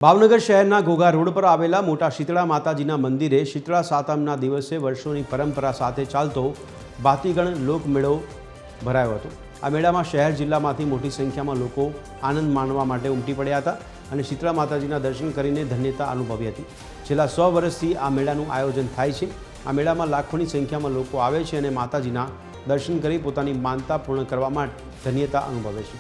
ભાવનગર શહેરના ઘોઘા રોડ પર આવેલા મોટા શીતળા માતાજીના મંદિરે શીતળા સાતમના દિવસે વર્ષોની પરંપરા સાથે ચાલતો ભાતીગણ લોકમેળો ભરાયો હતો। આ મેળામાં શહેર જિલ્લામાંથી મોટી સંખ્યામાં લોકો આનંદ માણવા માટે ઉમટી પડ્યા હતા અને શીતળા માતાજીના દર્શન કરીને ધન્યતા અનુભવી હતી। છેલ્લા 100 વર્ષથી આ મેળાનું આયોજન થાય છે। આ મેળામાં લાખોની સંખ્યામાં લોકો આવે છે અને માતાજીના દર્શન કરી પોતાની માનતા પૂર્ણ કરવા માટે ધન્યતા અનુભવે છે।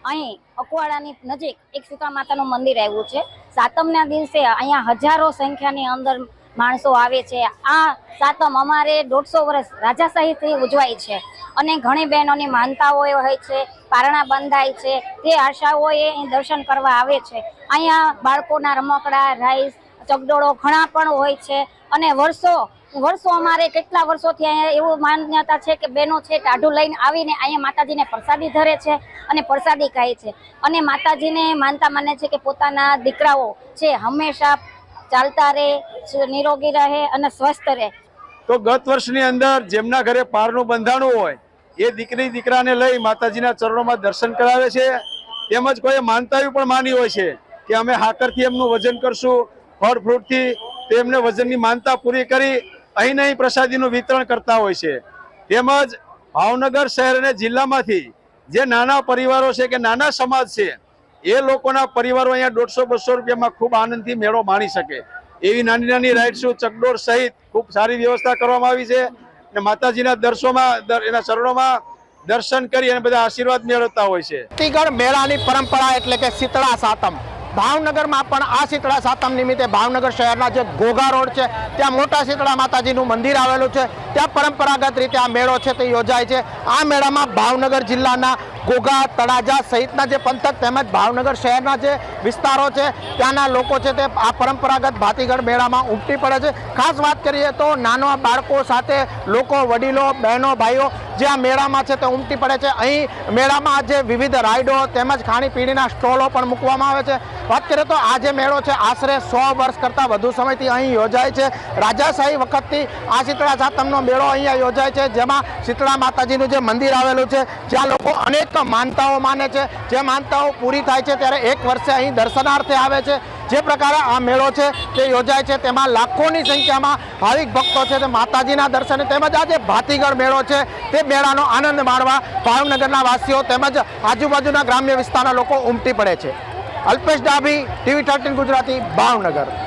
અહીં અકવાડાની નજીક એક સીતા માતાનું મંદિર આવ્યું છે। સાતમના દિવસે અહીંયા હજારો સંખ્યાની અંદર માણસો આવે છે। આ સાતમ અમારે 150 વર્ષ રાજાશાહીથી ઉજવાય છે અને ઘણી બહેનોની માનતાઓ હોય છે, પારણા બંધાય છે, તે આશાઓએ અહીં દર્શન કરવા આવે છે। અહીંયા બાળકોના રમકડા, રાઈસ, ચગડોળો ઘણા પણ હોય છે અને વર્ષો અમારે કેટલા વર્ષોથી અહીંયા એવું માન્યતા છે કે બહેનો છે ટાઢું લઈને આવીને અહીંયા માતાજીને પ્રસાદી ધરે છે અને પ્રસાદી ખાય છે અને માતાજીને માનતા માને છે કે પોતાના દીકરાઓ છે હંમેશા ચાલતા રહે, નિરોગી રહે અને સ્વસ્થ રહે। તો ગત વર્ષની અંદર જેમના ઘરે પારનું બંધાણું હોય એ દીકરી દીકરાને લઈ માતાજીના ચરણોમાં દર્શન કરાવે છે। તેમજ કોઈ માનતાઓ પણ માની હોય છે કે અમે હાકરથી એમનું વજન કરશું, ફળ ફ્રૂટથી તેમને વજનની માનતા પૂરી કરી અહીં નહીં પ્રસાદીનું વિતરણ કરતા હોય છે। તેમજ ભાવનગર શહેર અને જિલ્લામાંથી જે નાના પરિવારો છે કે નાના સમાજ છે એ લોકોના પરિવારો અહીંયા 150-200 રૂપિયામાં ખૂબ આનંદથી મેળો માણી શકે એવી નાની નાની રાઇડ્સો, ચકડોળ સહિત ખૂબ સારી વ્યવસ્થા કરવામાં આવી છે અને માતાજીના એના ચરણોમાં દર્શન કરી અને બધા આશીર્વાદ મેળવતા હોય છે। ભાતીગળ મેળાની પરંપરા એટલે કે શીતળા સાતમ ભાવનગરમાં પણ આ શીતળા સાતમ નિમિત્તે ભાવનગર શહેરના જે ઘોઘા રોડ છે ત્યાં મોટા શીતળા માતાજીનું મંદિર આવેલું છે। ત્યાં પરંપરાગત રીતે આ મેળો છે તે યોજાય છે। આ મેળામાં ભાવનગર જિલ્લાના ઘોઘા, તળાજા સહિતના જે પંથક તેમજ ભાવનગર શહેરના જે વિસ્તારો છે ત્યાંના લોકો છે તે આ પરંપરાગત ભાતીગળ મેળામાં ઉમટી પડે છે। ખાસ વાત કરીએ તો નાના બાળકો સાથે લોકો, વડીલો, બહેનો, ભાઈઓ જે આ મેળામાં છે તે ઉમટી પડે છે। અહીં મેળામાં જે વિવિધ રાઇડો તેમજ ખાણીપીણીના સ્ટોલો પણ મૂકવામાં આવે છે। વાત કરીએ તો આ જે મેળો છે આશરે 100 વર્ષ કરતાં વધુ સમયથી અહીં યોજાય છે। રાજાશાહી વખતથી આ શીતળા સાતમનો મેળો અહીંયા યોજાય છે, જેમાં શીતળા માતાજીનું જે મંદિર આવેલું છે જ્યાં લોકો અનેક માનતાઓ માને છે। જે માનતાઓ પૂરી થાય છે ત્યારે એક વર્ષે અહીં દર્શનાર્થે આવે છે। જે પ્રકારે આ મેળો છે તે યોજાય છે તેમાં લાખોની સંખ્યામાં ભાવિક ભક્તો છે તે માતાજીના દર્શને તેમજ આ જે ભાતીગળ મેળો છે તે મેળાનો આનંદ માણવા ભાવનગરના વાસીઓ તેમજ આજુબાજુના ગ્રામ્ય વિસ્તારના લોકો ઉમટી પડે છે। અલ્પેશ ડાભી, TV 13 ગુજરાતી, ભાવનગર।